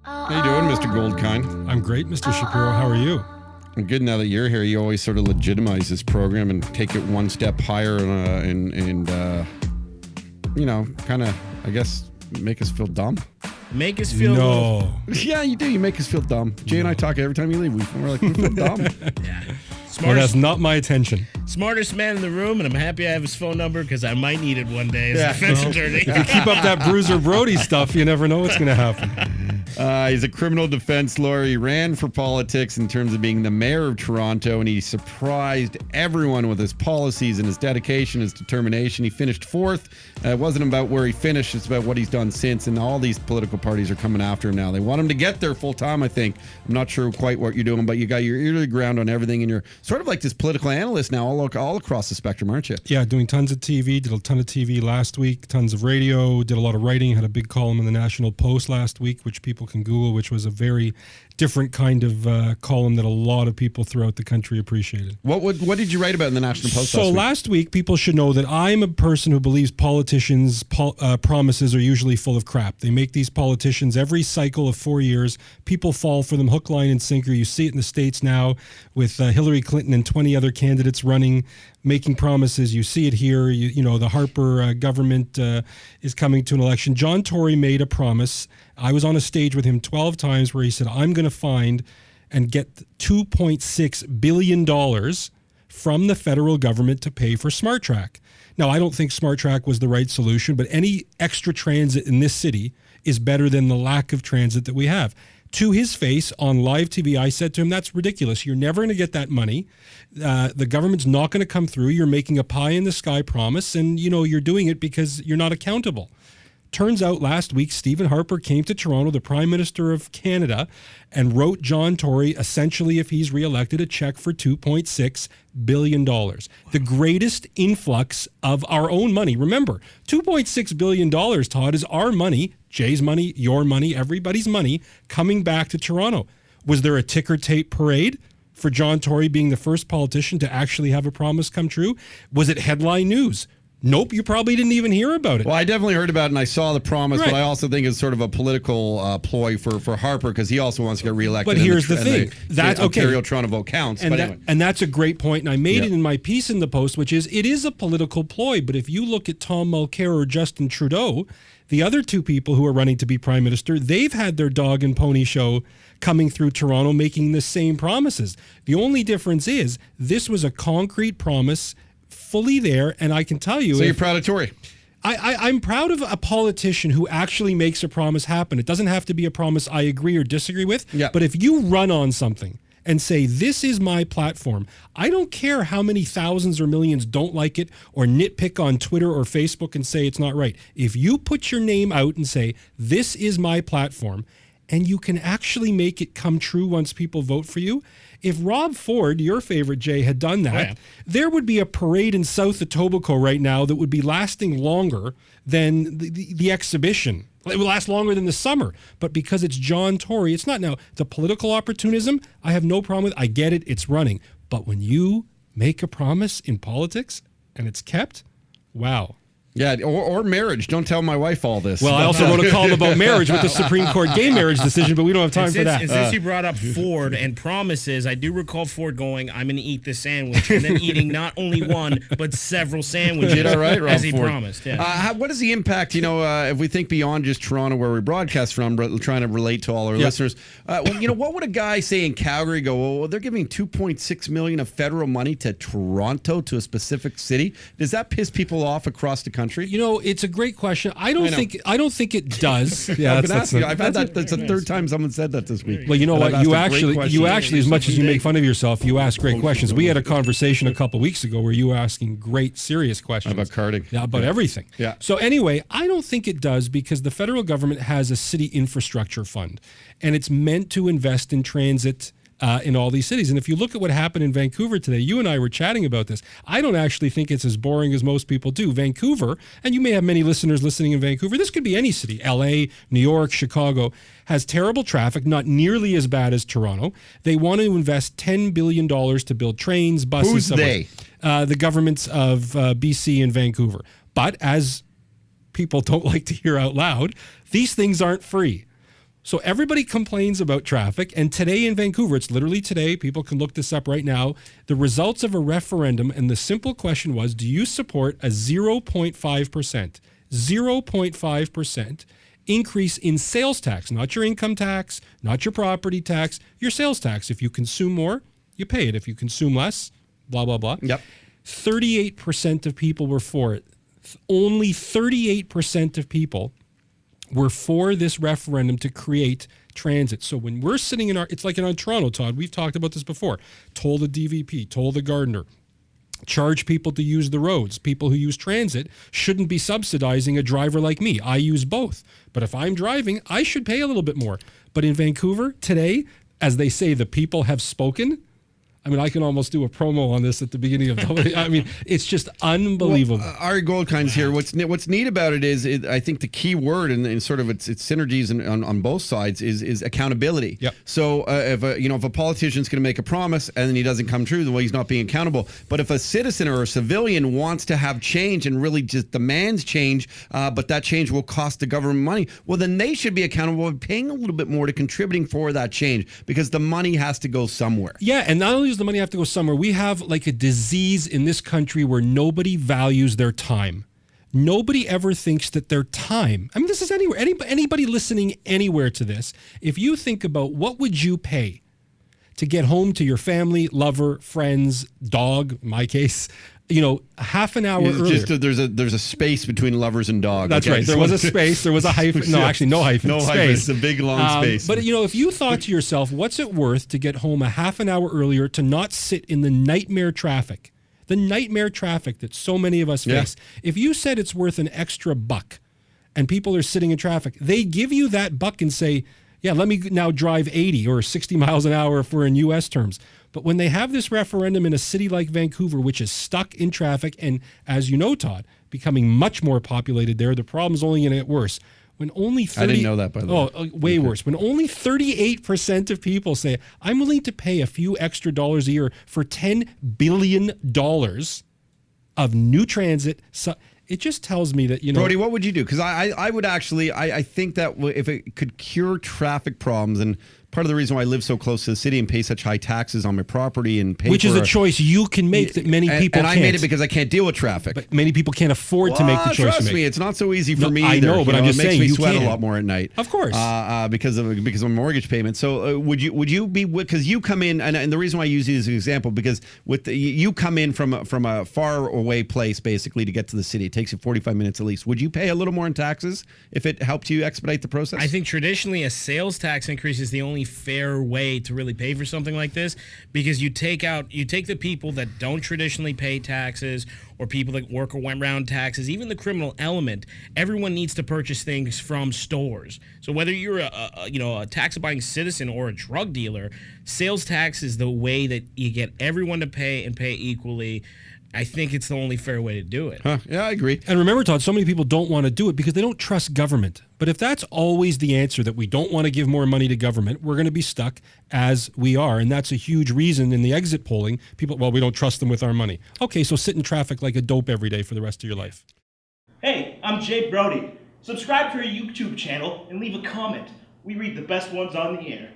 How you doing, Mr. Goldkind? I'm great, Mr. Shapiro. How are you? I'm good. Now that you're here, you always sort of legitimize this program and take it one step higher and kind of, I guess, make us feel dumb. Make us feel no. Yeah, you do. You make us feel dumb. Jay and I talk every time you leave. We're like, we feel dumb. Yeah. Well, that's not my attention. Smartest man in the room, and I'm happy I have his phone number because I might need it one day as a defense attorney. If you keep up that Bruiser Brody stuff, you never know what's going to happen. He's a criminal defense lawyer. He ran for politics in terms of being the mayor of Toronto, and he surprised everyone with his policies and his dedication, his determination. He finished fourth. It wasn't about where he finished. It's about what he's done since, and all these political parties are coming after him now. They want him to get there full time, I think. I'm not sure quite what you're doing, but you got your ear to the ground on everything, and you're sort of like this political analyst now all across the spectrum, aren't you? Yeah, doing tons of TV. Did a ton of TV last week, tons of radio, did a lot of writing, had a big column in the National Post last week, which people can Google, which was a very different kind of column that a lot of people throughout the country appreciated. What did you write about in the National Post So last week, people should know that I'm a person who believes politicians' promises are usually full of crap. They make these politicians every cycle of 4 years. People fall for them hook, line, and sinker. You see it in the States now with Hillary Clinton and 20 other candidates running, making promises. You see it here. You know, the Harper government is coming to an election. John Tory made a promise. I was on a stage with him 12 times where he said, I'm going to find and get $2.6 billion from the federal government to pay for Smart Track. Now, I don't think Smart Track was the right solution, but any extra transit in this city is better than the lack of transit that we have. To his face on live TV, I said to him, that's ridiculous. You're never going to get that money. The government's not going to come through. You're making a pie-in-the-sky promise, and you're doing it because you're not accountable. Turns out last week, Stephen Harper came to Toronto, the Prime Minister of Canada, and wrote John Tory, essentially, if he's reelected, a check for $2.6 billion. The greatest influx of our own money. Remember, $2.6 billion, Todd, is our money, Jay's money, your money, everybody's money, coming back to Toronto. Was there a ticker tape parade for John Tory being the first politician to actually have a promise come true? Was it headline news? Nope, you probably didn't even hear about it. Well, I definitely heard about it, and I saw the promise, right. But I also think it's sort of a political ploy for Harper because he also wants to get reelected. But here's the thing. That's Ontario-Toronto vote counts. And that's a great point, and I made it in my piece in the Post, which is it is a political ploy, but if you look at Tom Mulcair or Justin Trudeau, the other two people who are running to be Prime Minister, they've had their dog and pony show coming through Toronto making the same promises. The only difference is this was a concrete promise fully there, and I can tell you... So you're proud of Tory? I'm proud of a politician who actually makes a promise happen. It doesn't have to be a promise I agree or disagree with, but if you run on something and say, this is my platform, I don't care how many thousands or millions don't like it or nitpick on Twitter or Facebook and say it's not right. If you put your name out and say, this is my platform, and you can actually make it come true once people vote for you. If Rob Ford, your favorite Jay, had done that, there would be a parade in South Etobicoke right now that would be lasting longer than the exhibition. It would last longer than the summer. But because it's John Tory, it's not. Now, the political opportunism, I have no problem with. I get it. It's running. But when you make a promise in politics and it's kept, wow. Yeah, or marriage. Don't tell my wife all this. Well, I also wrote a column about marriage with the Supreme Court gay marriage decision, but we don't have time for that. Since you brought up Ford and promises, I do recall Ford going, I'm going to eat this sandwich, and then eating not only one, but several sandwiches. Did all right, Rob as he Ford. promised. Yeah. What is the impact, if we think beyond just Toronto where we broadcast from, trying to relate to all our listeners, what would a guy say in Calgary go, well, they're giving $2.6 million of federal money to Toronto, to a specific city? Does that piss people off across the country? It's a great question. I don't think it does. I've been asking. I've had that. That's the third time someone said that this week. Well, you know what? You actually, as much as you make fun of yourself, you ask great questions. We had a conversation a couple weeks ago where you were asking great, serious questions about karting, about everything. Yeah. So anyway, I don't think it does because the federal government has a city infrastructure fund, and it's meant to invest in transit. In all these cities. And if you look at what happened in Vancouver today, you and I were chatting about this. I don't actually think it's as boring as most people do. Vancouver, and you may have many listeners listening in Vancouver, this could be any city, LA, New York, Chicago, has terrible traffic, not nearly as bad as Toronto. They want to invest $10 billion to build trains, buses. Who's subways. they? The governments of BC and Vancouver. But as people don't like to hear out loud, these things aren't free. So everybody complains about traffic. And today in Vancouver, it's literally today, people can look this up right now, the results of a referendum, and the simple question was, do you support a 0.5% increase in sales tax, not your income tax, not your property tax, your sales tax. If you consume more, you pay it. If you consume less, blah, blah, blah. Yep. 38% of people were for it. Only 38% of people were for this referendum to create transit. So when we're sitting in it's like in Toronto, Todd, we've talked about this before. Toll the DVP, toll the gardener, charge people to use the roads. People who use transit shouldn't be subsidizing a driver like me. I use both. But if I'm driving, I should pay a little bit more. But in Vancouver today, as they say, the people have spoken. I mean, I can almost do a promo on this at the beginning of the. I mean, it's just unbelievable. Well, Ari Goldkind's here. What's neat about it is, I think the key word and sort of its synergies on both sides is accountability. Yep. So if a politician's going to make a promise and then he doesn't come true, well, he's not being accountable. But if a citizen or a civilian wants to have change and really just demands change, but that change will cost the government money, well, then they should be accountable for paying a little bit more to contributing for that change, because the money has to go somewhere. Yeah, and not only does the money have to go somewhere, we have like a disease in this country where nobody values their time. Nobody ever thinks that their time, I mean, this is anywhere, anybody listening anywhere to this, if you think about what would you pay to get home to your family, lover, friends, dog, in my case, half an hour earlier. There's a space between lovers and dog. That's right. There was a space. There was a hyphen. No, actually, no hyphen. No hyphen. It's a big, long space. But, if you thought to yourself, what's it worth to get home a half an hour earlier to not sit in the nightmare traffic that so many of us face? If you said it's worth an extra $1 and people are sitting in traffic, they give you that $1 and say, yeah, let me now drive 80 or 60 miles an hour if we're in U.S. terms. But when they have this referendum in a city like Vancouver, which is stuck in traffic, and as you know, Todd, becoming much more populated there, the problem's only going to get worse. When only 30, I didn't know that, by the way. Oh, way worse. When only 38% of people say, I'm willing to pay a few extra dollars a year for $10 billion of new transit. So it just tells me that, Brody, what would you do? Because I would actually, I think that if it could cure traffic problems, and part of the reason why I live so close to the city and pay such high taxes on my property and pay which is a choice you can make that many people can't. And I made it because I can't deal with traffic. But many people can't afford to make the choice trust you make. me, it's not so easy for me I either. know, but I'm just saying it makes you me sweat can. a lot more at night. Of course. Because of a mortgage payment. So would you be, because you come in, and the reason why I use you as an example, because you come in from a far away place basically to get to the city. It takes you 45 minutes at least. Would you pay a little more in taxes if it helped you expedite the process? I think traditionally a sales tax increase is the only fair way to really pay for something like this, because you take the people that don't traditionally pay taxes, or people that work around taxes, even the criminal element. Everyone needs to purchase things from stores. So whether you're a tax-abiding citizen or a drug dealer, sales tax is the way that you get everyone to pay and pay equally. I think it's the only fair way to do it. Yeah, I agree. And remember, Todd, so many people don't want to do it because they don't trust government. But if that's always the answer, that we don't want to give more money to government, we're going to be stuck as we are. And that's a huge reason in the exit polling, people, we don't trust them with our money. Okay, so sit in traffic like a dope every day for the rest of your life. Hey, I'm Jay Brody. Subscribe to our YouTube channel and leave a comment. We read the best ones on the air.